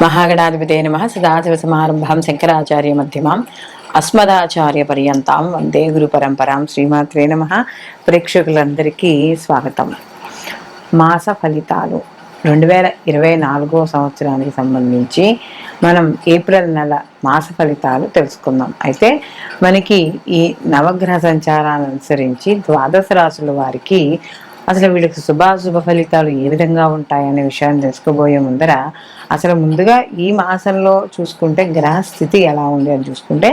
మహాగణాధిపతే నమః. సదాశివసమారంభాం శంకరాచార్య మధ్యమాం అస్మదాచార్య పర్యంతాం వందే గురు పరంపరాం. శ్రీమాత్రే నమః. ప్రేక్షకులందరికీ స్వాగతం. మాస ఫలితాలు 2024 సంవత్సరానికి సంబంధించి మనం ఏప్రిల్ నెల మాస ఫలితాలు తెలుసుకుందాం. అయితే మనకి ఈ నవగ్రహ సంచారాన్ని అనుసరించి ద్వాదశ రాశుల వారికి అసలు వీళ్ళకి శుభాశుభ ఫలితాలు ఏ విధంగా ఉంటాయనే విషయాన్ని తెలుసుకోబోయే ముందర అసలు ముందుగా ఈ మాసంలో చూసుకుంటే గ్రహ స్థితి ఎలా ఉంది అని చూసుకుంటే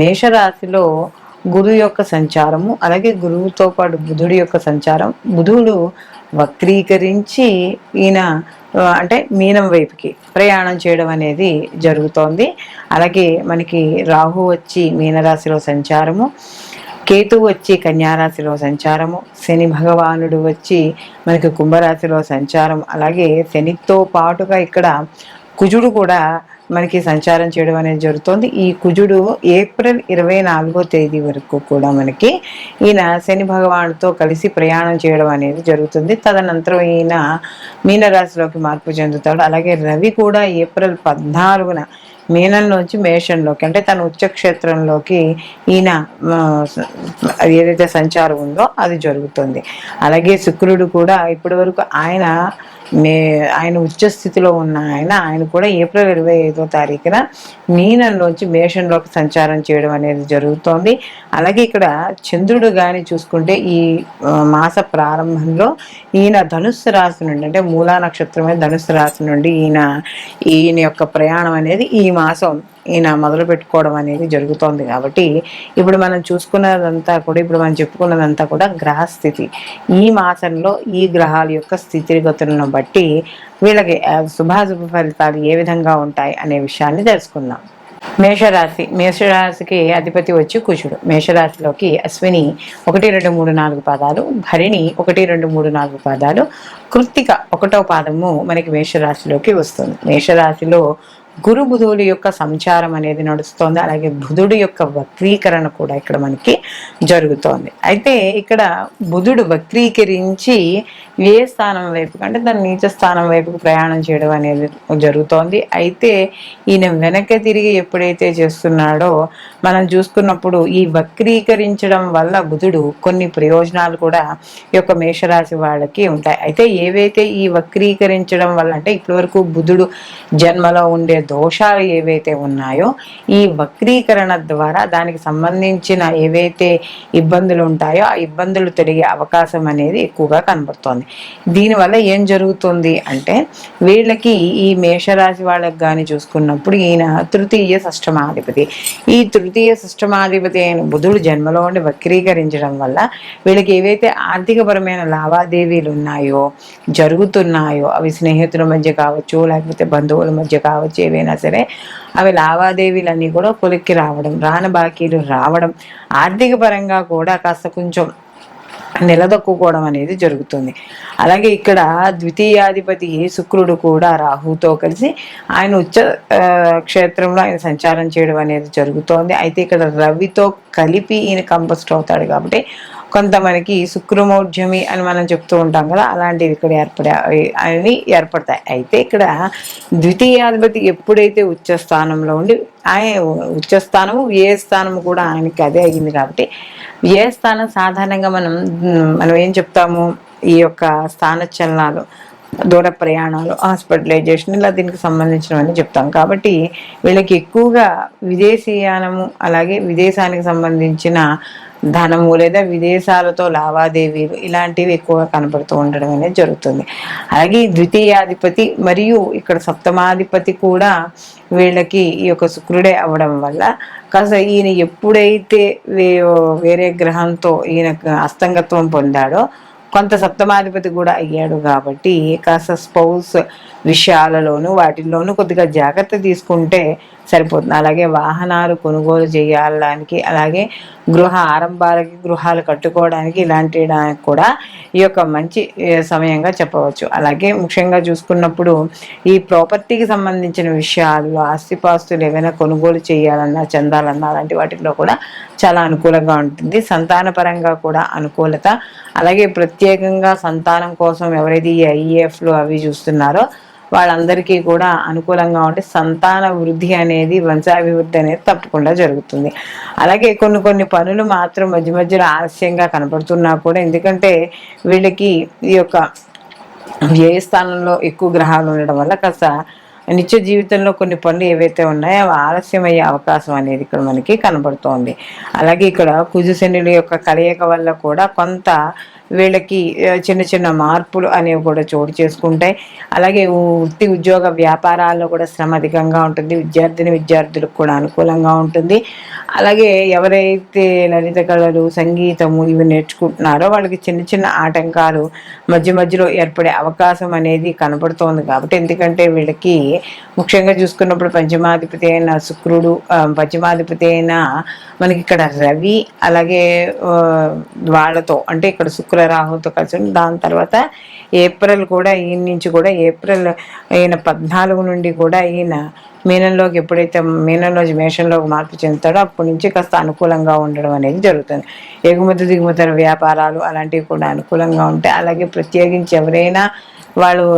మేషరాశిలో గురువు యొక్క సంచారము, అలాగే గురువుతో పాటు బుధుడి యొక్క సంచారం. బుధుడు వక్రీకరించి ఈయన అంటే మీనం వైపుకి ప్రయాణం చేయడం అనేది జరుగుతోంది. అలాగే మనకి రాహు వచ్చి మీనరాశిలో సంచారము, కేతువు వచ్చి కన్యారాశిలో సంచారము, శని భగవానుడు వచ్చి మనకి కుంభరాశిలో సంచారం, అలాగే శనితో పాటుగా ఇక్కడ కుజుడు కూడా మనకి సంచారం చేయడం అనేది జరుగుతుంది. ఈ కుజుడు ఏప్రిల్ 24వ తేదీ వరకు కూడా మనకి ఈయన శని భగవానుడితో కలిసి ప్రయాణం చేయడం అనేది జరుగుతుంది. తదనంతరం ఈయన మీనరాశిలోకి మార్పు చెందుతాడు. అలాగే రవి కూడా ఏప్రిల్ 14న మీనంలోంచి మేషంలోకి అంటే తన ఉచ్చక్షేత్రంలోకి ఈయన ఏదైతే సంచారం ఉందో అది జరుగుతుంది. అలాగే శుక్రుడు కూడా ఇప్పటి వరకు ఆయన ఉచ్చస్థితిలో ఉన్న ఆయన కూడా ఏప్రిల్ 25వ తారీఖున మీనంలోంచి మేషంలోకి సంచారం చేయడం అనేది జరుగుతోంది. అలాగే ఇక్కడ చంద్రుడు కానీ చూసుకుంటే ఈ మాస ప్రారంభంలో ఈయన ధనుస్సు రాశి నుండి అంటే మూలా నక్షత్రమే ధనుస్సు రాశి నుండి ఈయన యొక్క ప్రయాణం అనేది ఈ మాసం ఈయన మొదలు పెట్టుకోవడం అనేది జరుగుతోంది. కాబట్టి ఇప్పుడు మనం చెప్పుకున్నదంతా కూడా గ్రహస్థితి. ఈ మాసంలో ఈ గ్రహాల యొక్క స్థితిగతులను బట్టి వీళ్ళకి శుభాశుభ ఫలితాలు ఏ విధంగా ఉంటాయి అనే విషయాన్ని తెలుసుకుందాం. మేషరాశికి అధిపతి వచ్చి కుజుడు. మేషరాశిలోకి అశ్విని 1, 2, 3, 4 పాదాలు, భరిణి 1, 2, 3, 4 పాదాలు, కృత్తిక 1వ పాదము మనకి మేషరాశిలోకి వస్తుంది. మేషరాశిలో గురు బుధువుల యొక్క సంచారం అనేది నడుస్తోంది. అలాగే బుధుడు యొక్క వక్రీకరణ కూడా ఇక్కడ మనకి జరుగుతోంది. అయితే ఇక్కడ బుధుడు వక్రీకరించి ఏ స్థానం వైపుకి అంటే తన నీచ స్థానం వైపుకు ప్రయాణం చేయడం అనేది జరుగుతోంది. అయితే ఈయన వెనక్కి తిరిగి ఎప్పుడైతే చేస్తున్నాడో మనం చూసుకున్నప్పుడు ఈ వక్రీకరించడం వల్ల బుధుడు కొన్ని ప్రయోజనాలు కూడా ఈ యొక్క మేషరాశి వాళ్ళకి ఉంటాయి. అయితే ఏవైతే ఈ వక్రీకరించడం వల్ల అంటే ఇప్పటివరకు బుధుడు జన్మలో ఉండే దోషాలు ఏవైతే ఉన్నాయో ఈ వక్రీకరణ ద్వారా దానికి సంబంధించిన ఏవైతే ఇబ్బందులు ఉంటాయో ఆ ఇబ్బందులు తొలగే అవకాశం అనేది ఎక్కువగా కనబడుతోంది. దీనివల్ల ఏం జరుగుతుంది అంటే వీళ్ళకి ఈ మేషరాశి వాళ్ళకి కానీ చూసుకున్నప్పుడు ఈయన తృతీయ షష్టమాధిపతి. ఈ తృతీయ షష్టమాధిపతి అయిన బుధుడు జన్మలో ఉండి వక్రీకరించడం వల్ల వీళ్ళకి ఏవైతే ఆర్థికపరమైన లావాదేవీలు జరుగుతున్నాయో అవి స్నేహితుల మధ్య కావచ్చు, లేకపోతే బంధువుల మధ్య కావచ్చు, ఏవైనా సరే అవి లావాదేవీలన్నీ కూడా కొలిక్కి రావడం, రాని బాకీలు రావడం, ఆర్థిక పరంగా కూడా కాస్త కొంచెం నిలదొక్కుకోవడం అనేది జరుగుతుంది. అలాగే ఇక్కడ ద్వితీయాధిపతి శుక్రుడు కూడా రాహుతో కలిసి ఆయన ఉచ్చ క్షేత్రంలో ఆయన సంచారం చేయడం అనేది జరుగుతోంది. అయితే ఇక్కడ రవితో కలిపి ఈయన కంపోస్ట్ అవుతాడు. కాబట్టి కొంత మనకి శుక్రమౌఢ్యమి అని మనం చెప్తూ ఉంటాం కదా, అలాంటివి ఇక్కడ ఏర్పడతాయి. అయితే ఇక్కడ ద్వితీయాధిపతి ఎప్పుడైతే ఉచ్చస్థానంలో ఉండి ఉచ్చస్థానము వ్యయ స్థానము కూడా ఆయనకి అదే అయింది. కాబట్టి వ్యయ స్థానం సాధారణంగా మనం ఏం చెప్తాము, ఈ యొక్క స్థానచలనాలు, దూర ప్రయాణాలు, హాస్పిటలైజేషన్ ఇలా దీనికి సంబంధించినవన్నీ చెప్తాం. కాబట్టి వీళ్ళకి ఎక్కువగా విదేశీయానము, అలాగే విదేశానికి సంబంధించిన ధనము లేదా విదేశాలతో లావాదేవీలు ఇలాంటివి ఎక్కువగా కనబడుతూ ఉండడం అనేది జరుగుతుంది. అలాగే ద్వితీయాధిపతి మరియు ఇక్కడ సప్తమాధిపతి కూడా వీళ్ళకి ఈ యొక్క శుక్రుడే అవ్వడం వల్ల కాస్త ఈయన ఎప్పుడైతే వేరే గ్రహంతో ఈయన అస్తంగత్వం పొందాడో కొంత సప్తమాధిపతి కూడా అయ్యాడు. కాబట్టి కాస్త స్పౌస్ విషయాలలోనూ వాటిల్లోనూ కొద్దిగా జాగ్రత్త తీసుకుంటే సరిపోతుంది. అలాగే వాహనాలు కొనుగోలు చేయడానికి, అలాగే గృహ ఆరంభాలకి, గృహాలు కట్టుకోవడానికి ఇలాంటి కూడా ఈ యొక్క మంచి సమయంగా చెప్పవచ్చు. అలాగే ముఖ్యంగా చూసుకున్నప్పుడు ఈ ప్రాపర్టీకి సంబంధించిన విషయాలు, ఆస్తిపాస్తులు ఏవైనా కొనుగోలు చేయాలన్నా, చెందాలన్నా అలాంటి వాటిలో కూడా చాలా అనుకూలంగా ఉంటుంది. సంతానపరంగా కూడా అనుకూలత. అలాగే ప్రత్యేకంగా సంతానం కోసం ఎవరైతే ఈ ఐఏఎఫ్లు అవి చూస్తున్నారో వాళ్ళందరికీ కూడా అనుకూలంగా ఉంటే సంతాన వృద్ధి అనేది, వంశాభివృద్ధి అనేది తప్పకుండా జరుగుతుంది. అలాగే కొన్ని కొన్ని పనులు మాత్రం మధ్య మధ్యలో ఆలస్యంగా కనపడుతున్నా కూడా, ఎందుకంటే వీళ్ళకి ఈ యొక్క వ్యయ స్థానంలో ఎక్కువ గ్రహాలు ఉండడం వల్ల కాస్త నిత్య జీవితంలో కొన్ని పనులు ఏవైతే ఉన్నాయో అవి ఆలస్యం అయ్యే అవకాశం అనేది ఇక్కడ మనకి కనబడుతోంది. అలాగే ఇక్కడ కుజ శనుల యొక్క కలయిక వల్ల కూడా కొంత వీళ్ళకి చిన్న చిన్న మార్పులు అనేవి కూడా చోటు చేసుకుంటాయి. అలాగే వృత్తి ఉద్యోగ వ్యాపారాల్లో కూడా శ్రమ అధికంగా ఉంటుంది. విద్యార్థులకు కూడా అనుకూలంగా ఉంటుంది. అలాగే ఎవరైతే లలిత కళలు, సంగీతము ఇవి నేర్చుకుంటున్నారో వాళ్ళకి చిన్న చిన్న ఆటంకాలు మధ్య మధ్యలో ఏర్పడే అవకాశం అనేది కనబడుతోంది. కాబట్టి ఎందుకంటే వీళ్ళకి ముఖ్యంగా చూసుకున్నప్పుడు పంచమాధిపతి అయిన శుక్రుడు, పంచమాధిపతి అయిన మనకి ఇక్కడ రవి, అలాగే వాళ్ళతో అంటే ఇక్కడ శుక్ర రాహులతో కలిసి దాని తర్వాత ఏప్రిల్ కూడా ఈయన నుంచి కూడా ఏప్రిల్ ఈయన 14 నుండి కూడా ఈయన మీనంలోకి ఎప్పుడైతే మీనంలోంచి మేషంలోకి మార్పు చెందుతాడో అప్పటి నుంచి కాస్త అనుకూలంగా ఉండడం అనేది జరుగుతుంది. ఎగుమతి దిగుమతుల వ్యాపారాలు అలాంటివి కూడా అనుకూలంగా ఉంటాయి. అలాగే ప్రత్యేకించి ఎవరైనా వాళ్ళు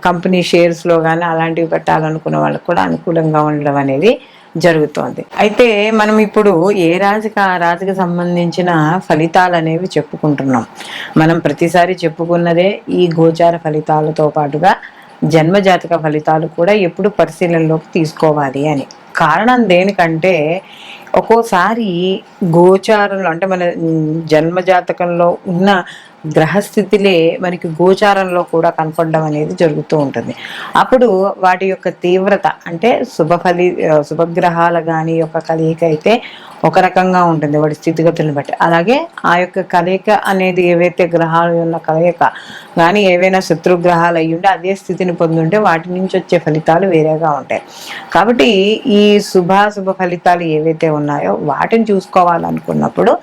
కంపెనీ షేర్స్లో కానీ అలాంటివి పెట్టాలనుకున్న వాళ్ళకు కూడా అనుకూలంగా ఉండడం అనేది జరుగుతోంది. అయితే మనం ఇప్పుడు ఏ రాశికి ఆ రాశికి సంబంధించిన ఫలితాలు అనేవి చెప్పుకుంటున్నాం. మనం ప్రతిసారి చెప్పుకున్నదే ఈ గోచార ఫలితాలతో పాటుగా జన్మజాతక ఫలితాలు కూడా ఎప్పుడు పరిశీలనలోకి తీసుకోవాలి అని. కారణం దేనికంటే ఒక్కోసారి గోచారంలో అంటే మన జన్మజాతకంలో ఉన్న గ్రహస్థితిలే మనకి గోచారంలో కూడా కనపడడం అనేది జరుగుతూ ఉంటుంది. అప్పుడు వాటి యొక్క తీవ్రత అంటే శుభగ్రహాల కానీ యొక్క కలయిక అయితే ఒక రకంగా ఉంటుంది వాడి స్థితిగతులను బట్టి. అలాగే ఆ యొక్క కలయిక అనేది ఏవైతే గ్రహాలు ఉన్న కలయిక కానీ ఏవైనా శత్రుగ్రహాలు అయ్యి ఉంటే అదే స్థితిని పొందుంటే వాటి నుంచి వచ్చే ఫలితాలు వేరేగా ఉంటాయి. కాబట్టి ఈ శుభాశుభ ఫలితాలు ఏవైతే ఉన్నాయో వాటిని చూసుకోవాలనుకున్నప్పుడు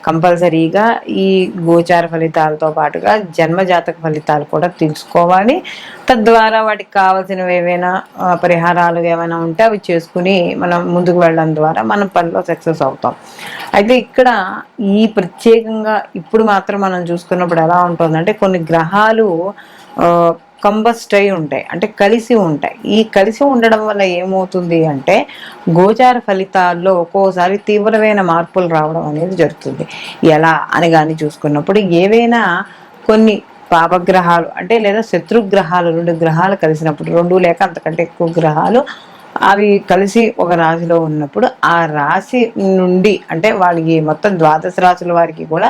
కంపల్సరీగా ఈ గోచార ఫలితాలతో పాటుగా జన్మజాతక ఫలితాలు కూడా తెలుసుకోవాలి. తద్వారా వాటికి కావాల్సినవి ఏవైనా పరిహారాలు ఏమైనా ఉంటే అవి చేసుకుని మనం ముందుకు వెళ్ళడం ద్వారా మనం పనిలో సక్సెస్ అవుతాం. అయితే ఇక్కడ ఈ ప్రత్యేకంగా ఇప్పుడు మాత్రం మనం చూసుకున్నప్పుడు ఎలా ఉంటుందంటే కొన్ని గ్రహాలు కంబస్ట్ అయి ఉంటాయి, అంటే కలిసి ఉంటాయి. ఈ కలిసి ఉండడం వల్ల ఏమవుతుంది అంటే గోచార ఫలితాల్లో ఒక్కోసారి తీవ్రమైన మార్పులు రావడం అనేది జరుగుతుంది. ఎలా అని కానీ చూసుకున్నప్పుడు ఏవైనా కొన్ని పాపగ్రహాలు అంటే లేదా శత్రుగ్రహాలు 2 గ్రహాలు కలిసినప్పుడు 2 లేక అంతకంటే ఎక్కువ గ్రహాలు అవి కలిసి ఒక రాశిలో ఉన్నప్పుడు ఆ రాశి నుండి అంటే వాళ్ళకి మొత్తం 12 రాశుల వారికి కూడా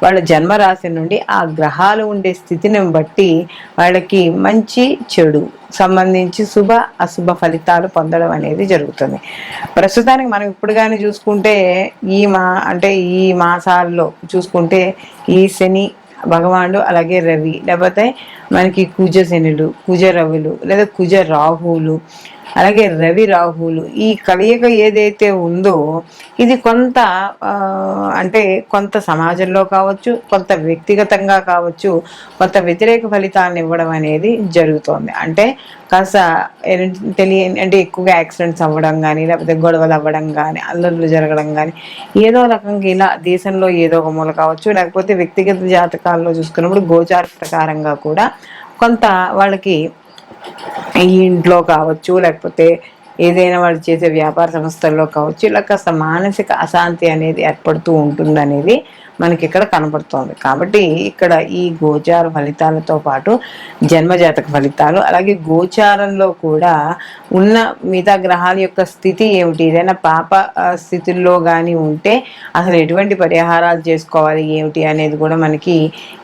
వాళ్ళ జన్మరాశి నుండి ఆ గ్రహాలు ఉండే స్థితిని బట్టి వాళ్ళకి మంచి చెడు సంబంధించి శుభ అశుభ ఫలితాలు పొందడం అనేది జరుగుతుంది. ప్రస్తుతానికి మనం ఇప్పుడు కానీ చూసుకుంటే ఈ మాసాల్లో చూసుకుంటే ఈ శని భగవానుడు అలాగే రవి లేకపోతే మనకి కుజ శనులు, కుజ రవులు లేదా కుజ రాహువులు అలాగే రవి రాహువులు ఈ కలయిక ఏదైతే ఉందో ఇది కొంత అంటే కొంత సమాజంలో కావచ్చు, కొంత వ్యక్తిగతంగా కావచ్చు, కొంత వ్యతిరేక ఫలితాలను ఇవ్వడం అనేది జరుగుతోంది. అంటే కాస్త తెలియని అంటే ఎక్కువగా యాక్సిడెంట్స్ అవ్వడం కానీ లేకపోతే గొడవలు అవ్వడం కానీ అల్లర్లు జరగడం కానీ ఏదో రకంగా ఇలా దేశంలో ఏదో ఒక మూల కావచ్చు, లేకపోతే వ్యక్తిగత జాతకాల్లో చూసుకున్నప్పుడు గోచార ప్రకారంగా కూడా కొంత వాళ్ళకి ఈ ఇంట్లో కావచ్చు లేకపోతే ఏదైనా వాళ్ళు చేసే వ్యాపార సంస్థల్లో కావచ్చు ఇలా కాస్త మానసిక అశాంతి అనేది ఏర్పడుతూ ఉంటుంది అనేది మనకి ఇక్కడ కనపడుతోంది. కాబట్టి ఇక్కడ ఈ గోచార ఫలితాలతో పాటు జన్మజాతక ఫలితాలు అలాగే గోచారంలో కూడా ఉన్న మిగతా గ్రహాల యొక్క స్థితి ఏమిటి, ఏదైనా పాప స్థితుల్లో కానీ ఉంటే అసలు ఎటువంటి పరిహారాలు చేసుకోవాలి ఏమిటి అనేది కూడా మనకి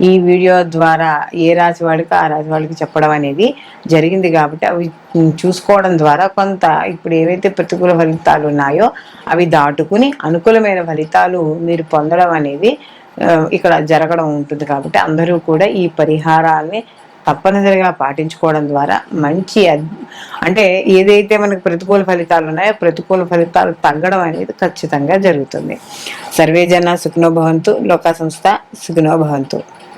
ఈ వీడియో ద్వారా ఏ రాశి వాళ్ళకి ఆ రాశి వాళ్ళకి చెప్పడం అనేది జరిగింది. కాబట్టి అవి చూసుకోవడం ద్వారా కొంత ఇప్పుడు ఏవైతే ప్రతికూల ఫలితాలు ఉన్నాయో అవి దాటుకుని అనుకూలమైన ఫలితాలు మీరు పొందడం అనేది ఇక్కడ జరగడం ఉంటుంది. కాబట్టి అందరూ కూడా ఈ పరిహారాల్ని తప్పనిసరిగా పాటించుకోవడం ద్వారా మంచి అంటే ఏదైతే మనకు ప్రతికూల ఫలితాలు ఉన్నాయో ప్రతికూల ఫలితాలు తగ్గడం అనేది ఖచ్చితంగా జరుగుతుంది. సర్వే జన సుఖినో భవంతు, లోకా సంస్థ సుఖినో భవంతు.